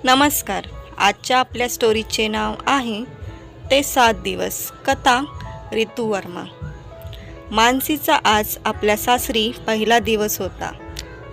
नमस्कार. आजच्या आपल्या स्टोरीचे नाव आहे ते 7 दिवस. कथा रितू वर्मा. मानसीचा आज आपल्या सासरी पहिला दिवस होता.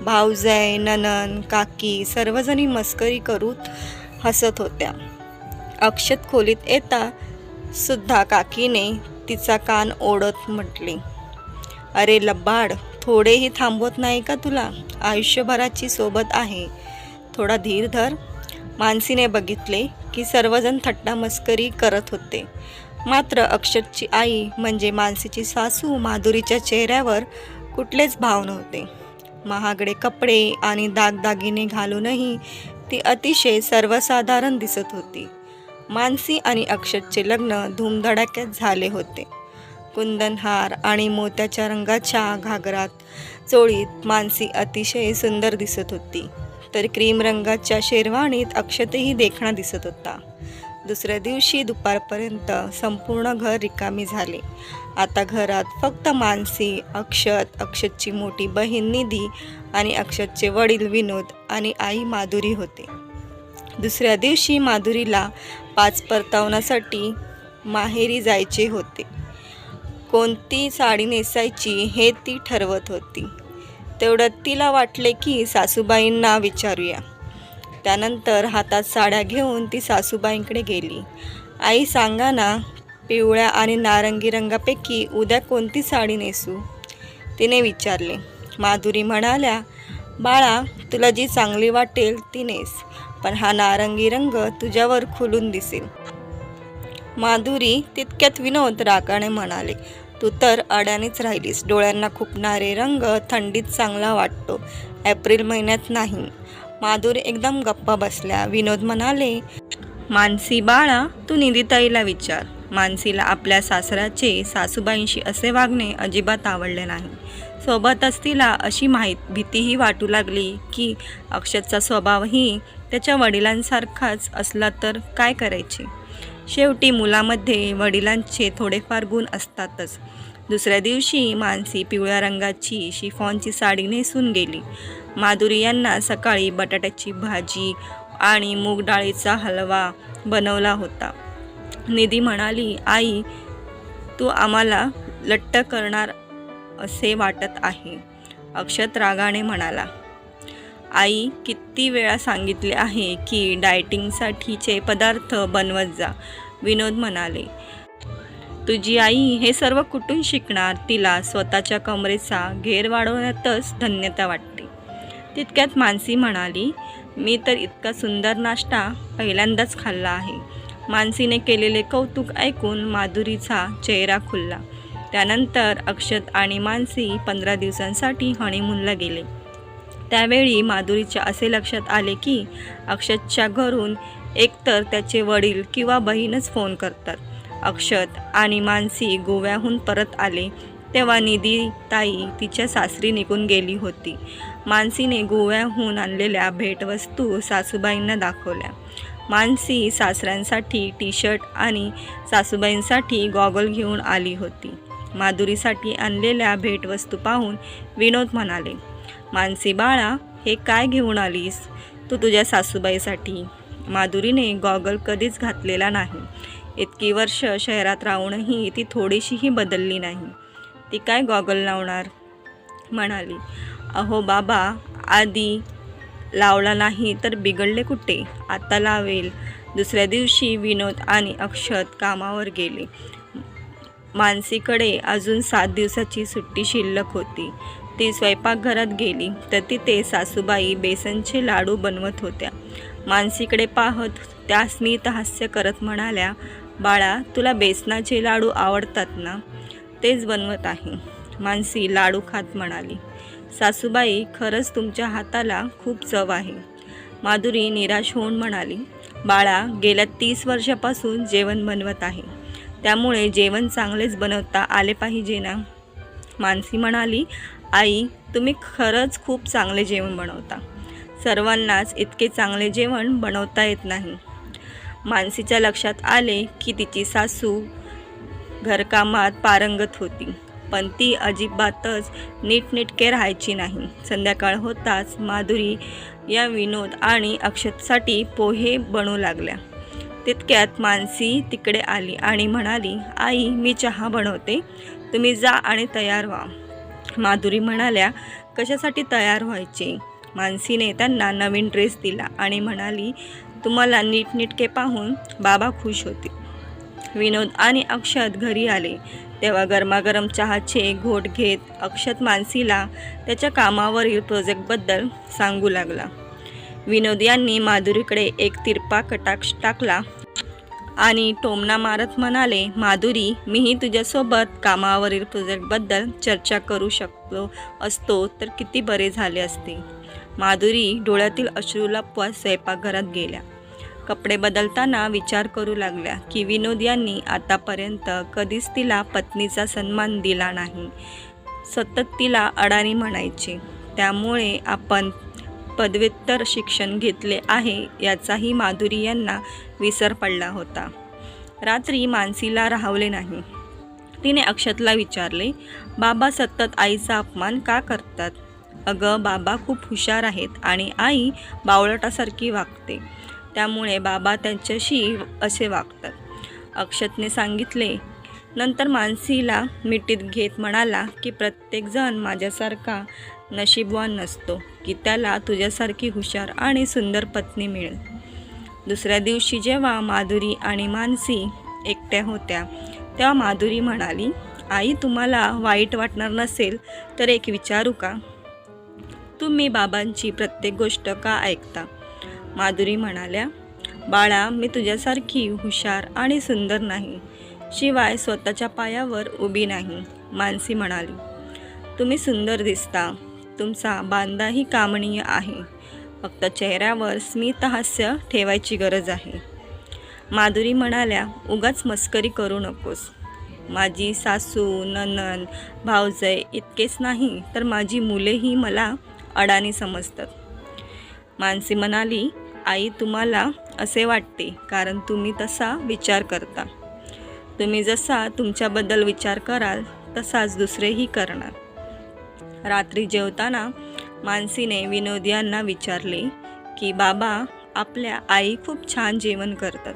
भाऊजाई, नणंद, काकी सर्वजणी मस्करी करून हसत होत्या. अक्षत खोलीत येता सुद्धा काकीने तिचा कान ओढत म्हटले, "अरे लब्बाड, थोडेही थांबवत नाही का तुला? आयुष्यभराची सोबत आहे, थोडा धीर धर." मानसीने बघितले की सर्वजण थट्टा मस्करी करत होते, मात्र अक्षतची आई म्हणजे मानसीची सासू माधुरीच्या चेहऱ्यावर कुठलेच भाव नव्हते. महागडे कपडे आणि दागदागिने घालूनही ती अतिशय सर्वसाधारण दिसत होती. मानसी आणि अक्षतचे लग्न धूमधडाक्यात झाले होते. कुंदनहार आणि मोत्याच्या रंगाच्या घागरात चोळीत मानसी अतिशय सुंदर दिसत होती, तर क्रीम रंगाच्या शेरवानीत अक्षतही देखणा दिसत होता. दुसऱ्या दिवशी दुपारपर्यंत संपूर्ण घर रिकामी झाले. आता घरात फक्त मानसी, अक्षत, अक्षतची मोठी बहीण निधी आणि अक्षतचे वडील विनोद आणि आई माधुरी होते. दुसऱ्या दिवशी माधुरीला 5 परतावण्यासाठी माहेरी जायचे होते. कोणती साडी नेसायची हे ती ठरवत होती. तेवढ्यात तिला वाटले की सासूबाईंना विचारूया. त्यानंतर हातात साड्या घेऊन ती सासूबाईंकडे गेली. "आई सांगा ना, पिवळ्या आणि नारंगी रंगापैकी उद्या कोणती साडी नेसू?" तिने विचारले. माधुरी म्हणाल्या, "बाळा, तुला जी चांगली वाटेल ती नेस, पण हा नारंगी रंग तुझ्यावर खुलून दिसेल." माधुरी तितक्यात विनोद रागाने म्हणाले, "तू तर अड्यानेच राहिलीस. डोळ्यांना खुपणारे रंग थंडीत चांगला वाटतो, एप्रिल महिन्यात नाही." माधुरी एकदम गप्पा बसल्या. विनोद म्हणाले, "मानसी बाळा, तू निधीताईला विचार." मानसीला आपल्या सासऱ्याचे सासूबाईंशी असे वागणे अजिबात आवडले नाही. सोबतच तिला अशी भीतीही वाटू लागली की अक्षतचा स्वभावही त्याच्या वडिलांसारखाच असला तर काय करायचे. शेवटी मुलामध्ये वडिलांचे थोडेफार गुण असतातच. दुसऱ्या दिवशी मानसी पिवळ्या रंगाची शिफॉनची साडी नेसून गेली. माधुरी यांना सकाळी बटाट्याची भाजी आणि मूग डाळीचा हलवा बनवला होता. निधी म्हणाली, "आई, तू आम्हाला लट्ट करणार असे वाटत आहे." अक्षत रागाने म्हणाला, "आई, किती वेळा सांगितले आहे की डाएटिंगसाठीचे पदार्थ बनवत जा." विनोद म्हणाले, "तुझी आई हे सर्व कुठून शिकणार? तिला स्वतःच्या कमरेचा घेर वाढवण्यातच धन्यता वाटते." तितक्यात मानसी म्हणाली, "मी तर इतका सुंदर नाश्ता पहिल्यांदाच खाल्ला आहे." मानसीने केलेले कौतुक ऐकून माधुरीचा चेहरा खुलला. त्यानंतर अक्षत आणि मानसी 15 दिवसांसाठी हनीमूनला गेले. त्यावेळी माधुरीच्या असे लक्षात आले की अक्षतच्या घरून एकतर त्याचे वडील किंवा बहीणच फोन करतात. अक्षत आणि मानसी गोव्याहून परत आले तेव्हा निधीताई तिच्या सासरी निघून गेली होती. मानसीने गोव्याहून आणलेल्या भेटवस्तू सासूबाईंना दाखवल्या. मानसी सासऱ्यांसाठी टी-शर्ट आणि सासूबाईंसाठी गॉगल घेऊन आली होती. माधुरीसाठी आणलेल्या भेटवस्तू पाहून विनोद म्हणाले, "मानसी बाळा, हे काय घेऊन आलीस तू तुझ्या सासूबाईसाठी?" माधुरीने गॉगल कधीच घातलेला नाही. इतकी वर्ष शहरात राहूनही ती थोडीशीही बदलली नाही. ती काय गॉगल लावणार? म्हणाली, "अहो बाबा, आधी लावला नाही तर बिघडले कुठे? आता लावेल." दुसऱ्या दिवशी विनोद आणि अक्षत कामावर गेले. मानसीकडे अजून 7 दिवसाची सुट्टी शिल्लक होती. ती स्वयंपाकघरात गेली तर तिथे सासूबाई बेसनचे लाडू बनवत होत्या. मानसीकडे पाहत त्या स्मित हास्य करत म्हणाल्या, "बाळा, तुला बेसनाचे लाडू आवडतात ना? तेच बनवत आहे." मानसी लाडू खात म्हणाली, "सासूबाई, खरंच तुमच्या हाताला खूप चव आहे." माधुरी निराश होऊन म्हणाली, "बाळा, गेल्या 30 वर्षापासून जेवण बनवत आहे, त्यामुळे जेवण चांगलेच बनवता आले पाहिजे ना." मानसी म्हणाली, "आई, तुम्ही खरंच खूप चांगले जेवण बनवता. सर्वांनाच इतके चांगले जेवण बनवता येत नाही." मानसीच्या लक्षात आले की तिची सासू घरकामात पारंगत होती, पण ती अजिबातच नीटनेटके राहायची नाही. संध्याकाळ होताच माधुरी या विनोद आणि अक्षतसाठी पोहे बनवू लागल्या. तितक्यात मानसी तिकडे आली आणि म्हणाली, आई मी चहा बनवते, तुम्ही जा आणि तयार व्हा. माधुरी म्हणाल्या, कशासाठी तयार व्हायचे? मानसीने त्यांना नवीन ड्रेस दिला आणि म्हणाली, तुम्हाला नीटनेटके पाहून बाबा खुश होते. विनोद आणि अक्षत घरी आले तेव्हा गरमागरम चहाचे घोट घेत अक्षत मानसीला त्याच्या कामावरील प्रोजेक्टबद्दल सांगू लागला. विनोद यांनी माधुरीकडे एक तिरपा कटाक्ष टाकला आणि टोमणा मारत म्हणाले, माधुरी मीही तुझ्यासोबत कामावरील प्रोजेक्टबद्दल चर्चा करू शकलो असतो तर किती बरे झाले असते. माधुरी डोळ्यातील अश्रू लपवत स्वयंपाकघरात गेल्या. कपडे बदलताना विचार करू लागल्या की विनोद यांनी आतापर्यंत कधीच तिला पत्नीचा सन्मान दिला नाही. सतत तिला अडाणी म्हणायचे. त्यामुळे आपण पदव्युत्तर शिक्षण घेतले आहे याचाही माधुरी यांना विसर पडला होता. रात्री मानसीला राहवले नाही. तिने अक्षतला विचारले, बाबा सतत आईचा अपमान का करतात? अगं बाबा खूप हुशार आहेत आणि आई बावळटासारखी वागते, त्यामुळे बाबा त्यांच्याशी असे वागतात, अक्षतने सांगितले. नंतर मानसीला मिठीत घेत म्हणाला की प्रत्येकजण माझ्यासारखा नशीबवान नसतो की त्याला तुझ्यासारखी हुशार आणि सुंदर पत्नी मिळेल. दुसऱ्या दिवशी जेव्हा माधुरी आणि मानसी एकट्या होत्या तेव्हा माधुरी म्हणाली, आई तुम्हाला वाईट वाटणार नसेल तर एक विचारू का? तुम्ही बाबांची प्रत्येक गोष्ट का ऐकता? माधुरी म्हणाल्या, बाळा मी तुझ्यासारखी हुशार आणि सुंदर नाही, शिवाय स्वतःच्या पायावर उभी नाही. मानसी म्हणाली, तुम्ही सुंदर दिसता, तुमचा बांधाही कामणीय आहे, फक्त चेहऱ्यावर स्मितहास्य ठेवायची गरज आहे. माधुरी म्हणाल्या, उगाच मस्करी करू नकोस. माझी सासू, नणंद, भावजय इतकेच नाही तर माझी मुलेही मला अडाणी समजतात. मानसी म्हणाली, आई तुम्हाला असे वाटते कारण तुम्ही तसा विचार करता. तुम्ही जसा तुमच्याबद्दल विचार कराल तसाच दुसरेही करणार. रात्री जेवताना मानसीने विनोद यांना विचारले की बाबा आपल्या आई खूप छान जेवण करतात,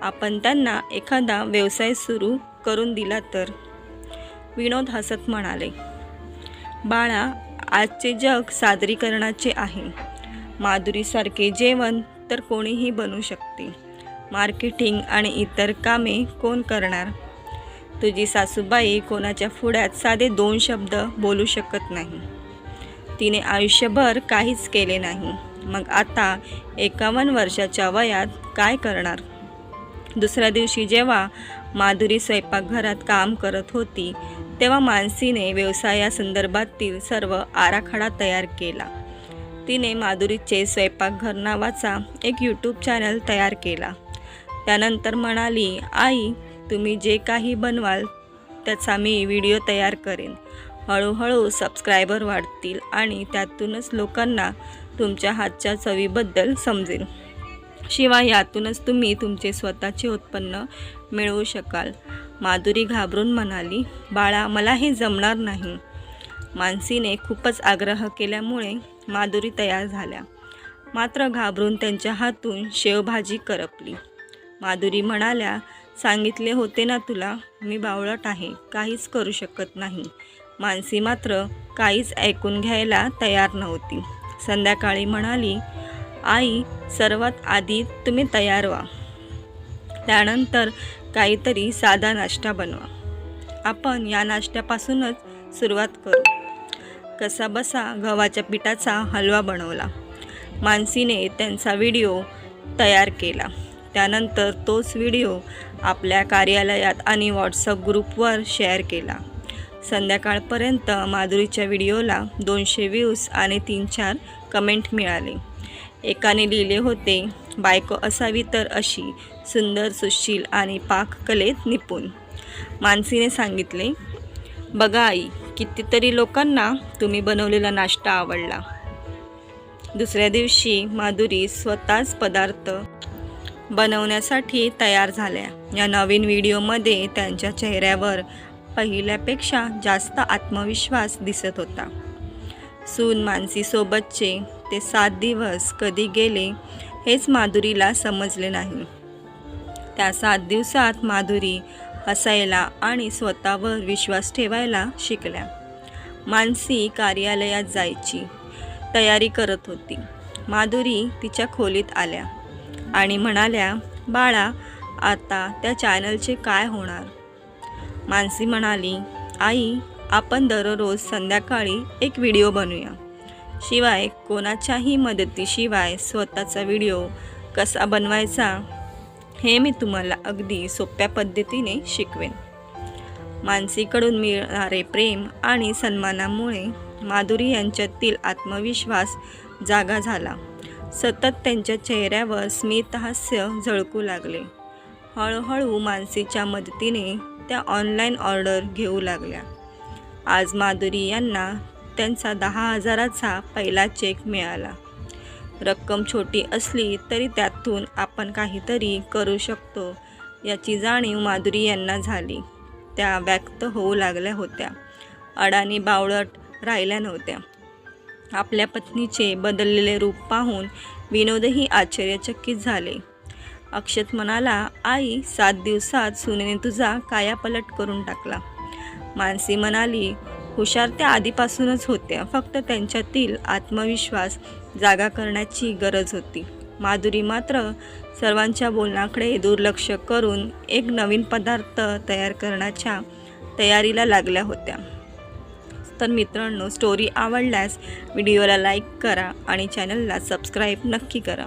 आपण त्यांना एखादा व्यवसाय सुरू करून दिला तर? विनोद हसत म्हणाले, बाळा आजचे जग सादरीकरणाचे आहे. माधुरीसारखे जेवण तर कोणीही बनवू शकते. मार्केटिंग आणि इतर कामे कोण करणार? तुझी सासूबाई कोणाच्या पुढ्यात साधे 2 शब्द बोलू शकत नाही. तिने आयुष्यभर काहीच केले नाही, मग आता 51 वर्षाच्या वयात काय करणार? दुसऱ्या दिवशी जेव्हा माधुरी स्वयंपाकघरात काम करत होती तेव्हा मानसीने व्यवसायासंदर्भातील सर्व आराखडा तयार केला. तिने माधुरीचे स्वयंपाकघर नावाचा एक यूट्यूब चॅनल तयार केला. त्यानंतर म्हणाली, आई तुम्ही जे काही बनवाल त्याचा मी व्हिडिओ तयार करेन. हळूहळू सबस्क्रायबर वाढतील आणि त्यातूनच लोकांना तुमच्या हातच्या चवीबद्दल समजेल. शिवाय यातूनच तुम्ही तुमचे स्वतःचे उत्पन्न मिळवू शकाल. माधुरी घाबरून म्हणाली, बाळा मला हे जमणार नाही. मानसीने खूपच आग्रह केल्यामुळे माधुरी तयार झाल्या, मात्र घाबरून त्यांच्या हातून शेवभाजी करपली. माधुरी म्हणाल्या, सांगितले होते ना तुला, मी बावळट आहे, काहीच करू शकत नाही. मानसी मात्र काहीच ऐकून घ्यायला तयार नव्हती. संध्याकाळी म्हणाली, आई सर्वात आधी तुम्ही तयार व्हा, त्यानंतर काहीतरी साधा नाश्ता बनवा. आपण या नाश्त्यापासूनच सुरुवात करू. कसाबसा गव्हाच्या पिठाचा हलवा बनवला. मानसीने त्यांचा व्हिडिओ तयार केला. त्यानंतर तोच व्हिडिओ आपल्या कार्यालयात आणि व्हॉट्सअप ग्रुपवर शेअर केला. संध्याकाळपर्यंत माधुरीच्या व्हिडिओला 200 व्ह्यूज आणि 3-4 कमेंट मिळाले. एकाने लिहिले होते, बायको असावी तर अशी सुंदर, सुशील आणि पाककलेत निपुण. मानसीने सांगितले, बघा आई कितीतरी लोकांना तुम्ही बनवलेला नाश्ता आवडला. दुसऱ्या दिवशी माधुरी स्वतःच पदार्थ बनवण्यासाठी तयार झाल्या. या नवीन व्हिडिओमध्ये त्यांच्या चेहऱ्यावर पहिल्यापेक्षा जास्त आत्मविश्वास दिसत होता. सून मानसीसोबतचे ते 7 दिवस कधी गेले हेच माधुरीला समजले नाही. त्या 7 दिवसात माधुरी हसायला आणि स्वतःवर विश्वास ठेवायला शिकल्या. मानसी कार्यालयात जायची तयारी करत होती. माधुरी तिच्या खोलीत आल्या आणि म्हणाल्या, बाळा, आता त्या चॅनलचे काय होणार? मानसी म्हणाली, आई, आपण दररोज संध्याकाळी एक व्हिडिओ बनवूया. शिवाय कोणाच्याही मदतीशिवाय स्वतःचा व्हिडिओ कसा बनवायचा हे मी तुम्हाला अगदी सोप्या पद्धतीने शिकवेन. मानसीकडून मिळणारे प्रेम आणि सन्मानामुळे माधुरी यांच्यातील आत्मविश्वास जागा झाला. सतत त्यांच्या चेहऱ्यावर स्मितहास्य झळकू लागले. हळूहळू मानसीच्या मदतीने त्या ऑनलाईन ऑर्डर घेऊ लागल्या. आज माधुरी यांना त्यांचा 10,000चा पहिला चेक मिळाला. रक्कम छोटी असली तरी त्यातून आपण काहीतरी करू शकतो याची जाणीव माधुरी यांना झाली. त्या व्यक्त होऊ लागल्या होत्या. अडाणी बावळट राहिल्या नव्हत्या. आपल्या पत्नीचे बदललेले रूप पाहून विनोदही आश्चर्यचकित झाले. अक्षत म्हणाला, आई, 7 दिवसात सुनेने तुझा कायापलट करून टाकला. मानसी म्हणाली, हुशार त्या आधीपासूनच होत्या, फक्त त्यांच्यातील आत्मविश्वास जागा करण्याची गरज होती. माधुरी मात्र सर्वांच्या बोलण्याकडे दुर्लक्ष करून एक नवीन पदार्थ तयार करण्याच्या तयारीला लागल्या होत्या. तर मित्रांनो, स्टोरी आवडल्यास व्हिडिओला लाईक करा आणि चॅनलला सबस्क्राईब नक्की करा.